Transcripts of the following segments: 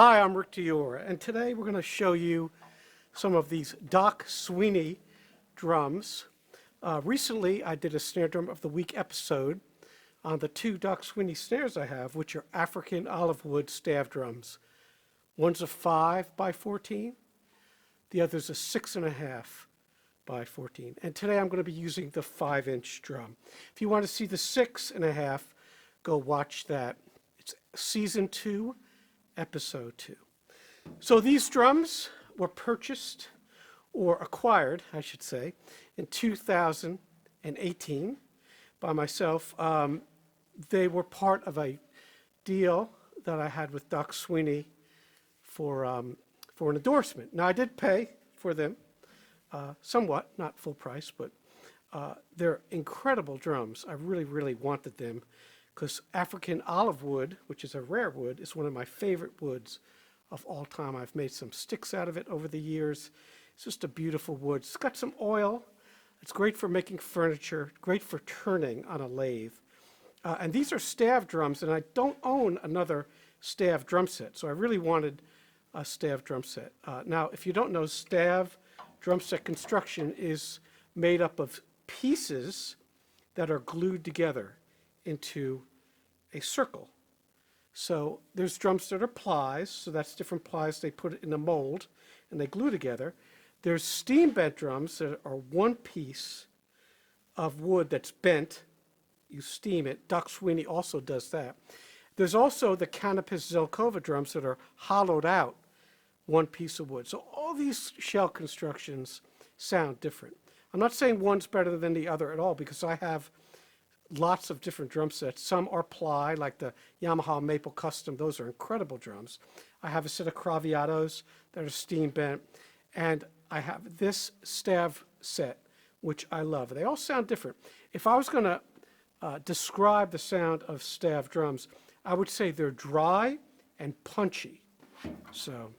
Hi, I'm Rick Diora, and today we're going to show you some of these Doc Sweeney drums. Recently, I did a Snare Drum of the Week episode on the two Doc Sweeney snares I have, which are African olive wood Stave drums. One's a 5 by 14, the other's a 6.5 by 14. And today I'm going to be using the 5-inch drum. If you want to see the 6.5, go watch that. It's Season 2. Episode 2. So these drums were purchased or acquired, I should say, in 2018 by myself. They were part of a deal that I had with Doc Sweeney for an endorsement. Now I did pay for them somewhat, not full price, but they're incredible drums. I really wanted them, because African olive wood, which is a rare wood, is one of my favorite woods of all time. I've made some sticks out of it over the years. It's just a beautiful wood. It's got some oil. It's great for making furniture, great for turning on a lathe. And these are Stave drums, and I don't own another Stave drum set, so I really wanted a Stave drum set. Now, if you don't know, Stave drum set construction is made up of pieces that are glued together into a circle. So there's drums that are plies, so that's different plies. They put it in a mold and they glue together. There's steam bent drums that are one piece of wood that's bent. You steam it. Doc Sweeney also does that. There's also the Canopus Zelkova drums that are hollowed out, one piece of wood. So all these shell constructions sound different. I'm not saying one's better than the other at all, because I have lots of different drum sets. Some are ply, like the Yamaha Maple Custom. Those are incredible drums. I have a set of Craviatos that are steam bent, and I have this Stave set, which I love. They all sound different. If I was going to describe the sound of Stave drums, I would say they're dry and punchy. So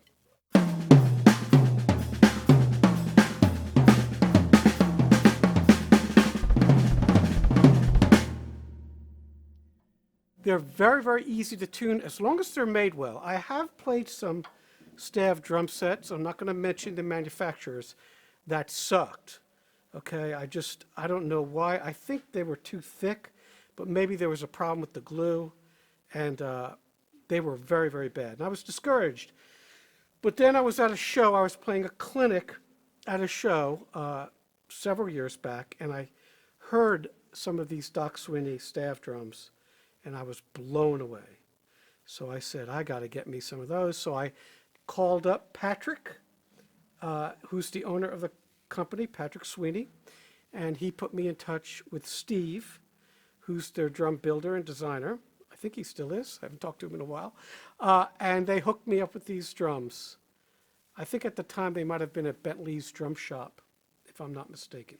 they're very easy to tune as long as they're made well. I have played some Stave drum sets. I'm not going to mention the manufacturers that sucked. Okay, I don't know why. I think they were too thick, but maybe there was a problem with the glue, and they were very bad. And I was discouraged. But then I was at a show. I was playing a clinic at a show several years back, and I heard some of these Doc Sweeney Stave drums, and I was blown away. So I said, I got to get me some of those. So I called up Patrick, who's the owner of the company, Patrick Sweeney, and he put me in touch with Steve, who's their drum builder and designer. I think he still is. I haven't talked to him in a while. And they hooked me up with these drums. I think at the time they might have been at Bentley's drum shop, if I'm not mistaken.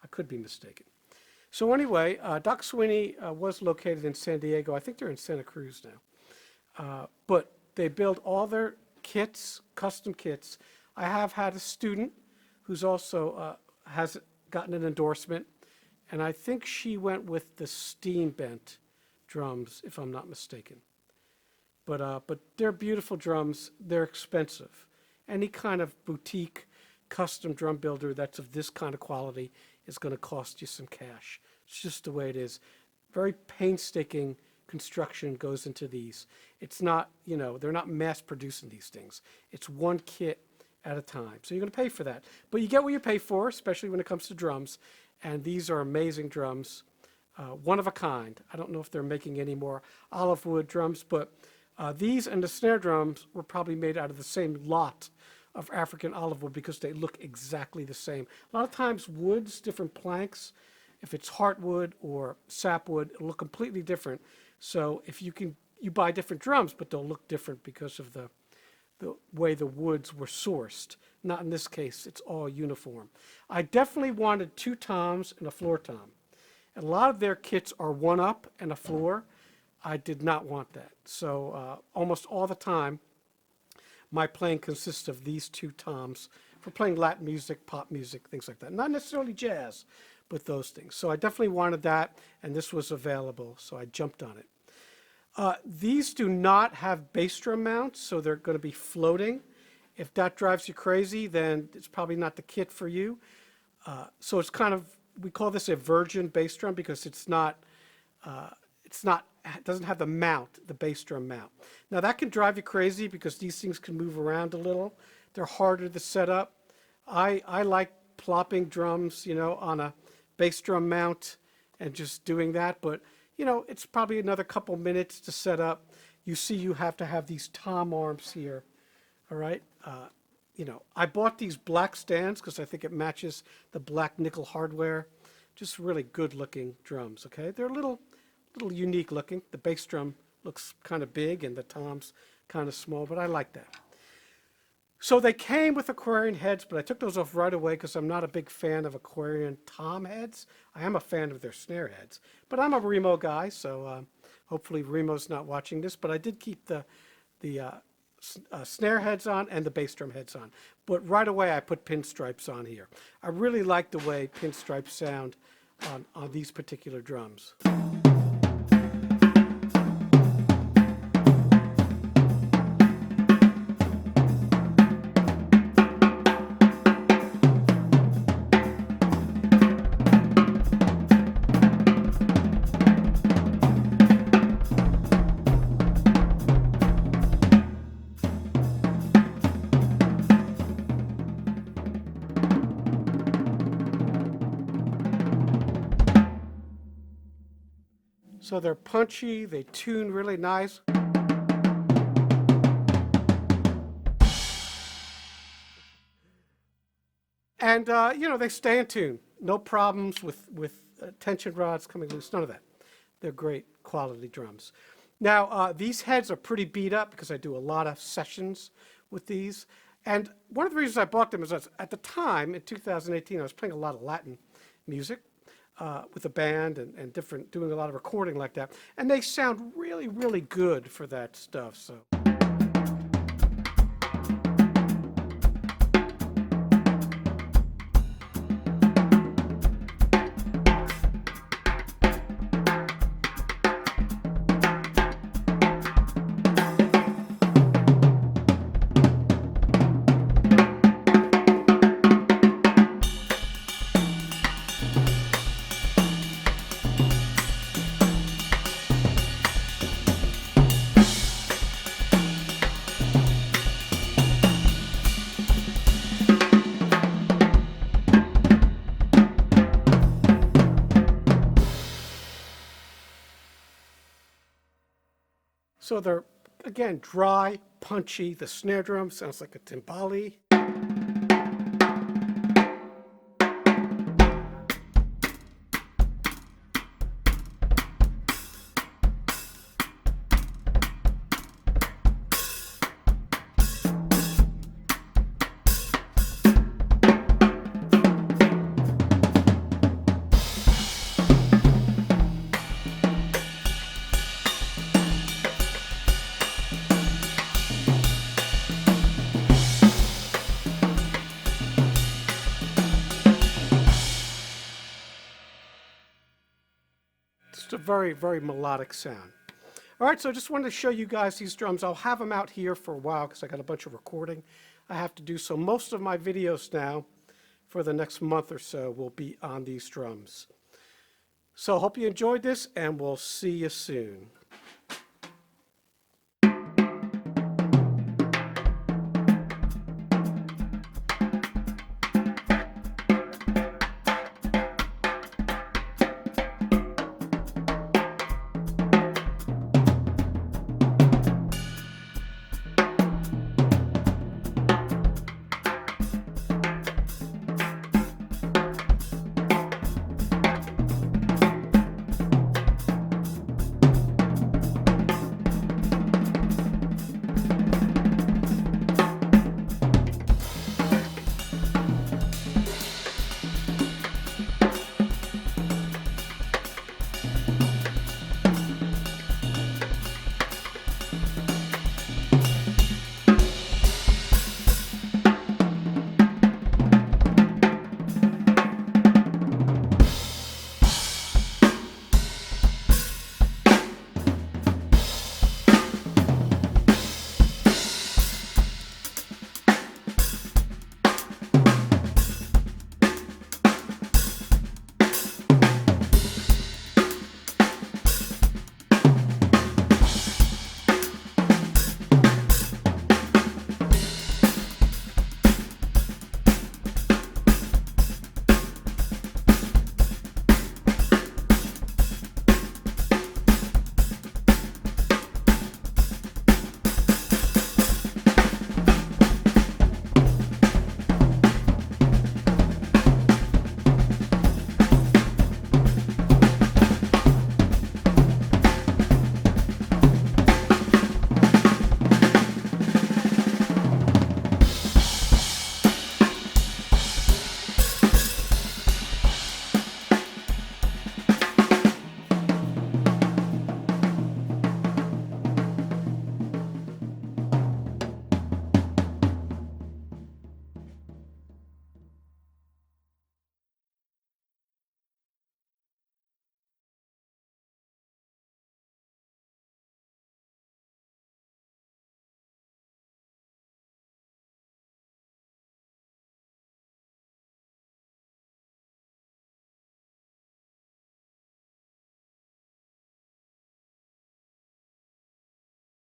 I could be mistaken. So anyway, Doc Sweeney was located in San Diego. I think they're in Santa Cruz now. But they build all their kits, custom kits. I have had a student who's also has gotten an endorsement, and I think she went with the steam bent drums, if I'm not mistaken. But they're beautiful drums. They're expensive. Any kind of boutique custom drum builder that's of this kind of quality is going to cost you some cash. It's just the way it is. Very painstaking construction goes into these. It's not, they're not mass producing these things. It's one kit at a time. So you're going to pay for that. But you get what you pay for, especially when it comes to drums. And these are amazing drums, one of a kind. I don't know if they're making any more olive wood drums, but these and the snare drums were probably made out of the same lot of African olive wood, because they look exactly the same. A lot of times woods, different planks, if it's heartwood or sapwood, it'll look completely different. So if you buy different drums, but they'll look different because of the way the woods were sourced. Not in this case, it's all uniform. I definitely wanted 2 toms and a floor tom. And a lot of their kits are 1 up and a floor. I did not want that. So almost all the time, my playing consists of these 2 toms for playing Latin music, pop music, things like that. Not necessarily jazz, but those things. So I definitely wanted that, and this was available, so I jumped on it. These do not have bass drum mounts, so they're going to be floating. If that drives you crazy, then it's probably not the kit for you. So it's kind of, we call this a virgin bass drum because it doesn't have the mount, the bass drum mount. Now that can drive you crazy because these things can move around a little. They're harder to set up. I like plopping drums, you know, on a bass drum mount and just doing that, but you know, it's probably another couple minutes to set up. You see, you have to have these tom arms here, all right? You know, I bought these black stands because I think it matches the black nickel hardware. Just really good looking drums, okay? They're a little unique looking. The bass drum looks kind of big and the toms kind of small, but I like that. So they came with Aquarian heads, but I took those off right away because I'm not a big fan of Aquarian tom heads. I am a fan of their snare heads, but I'm a Remo guy, so hopefully Remo's not watching this, but I did keep the snare heads on and the bass drum heads on. But right away I put pinstripes on here. I really like the way pinstripes sound on these particular drums. So they're punchy, they tune really nice. And, you know, they stay in tune. No problems with tension rods coming loose, none of that. They're great quality drums. Now, these heads are pretty beat up because I do a lot of sessions with these. And one of the reasons I bought them is at the time, in 2018, I was playing a lot of Latin music. With a band and different, doing a lot of recording like that. And they sound really, really good for that stuff. So. So they're, again, dry, punchy. The snare drum sounds like a timbali. Just a very, very melodic sound. All right, so I just wanted to show you guys these drums. I'll have them out here for a while because I got a bunch of recording I have to do. So most of my videos now for the next month or so will be on these drums. So I hope you enjoyed this, and we'll see you soon.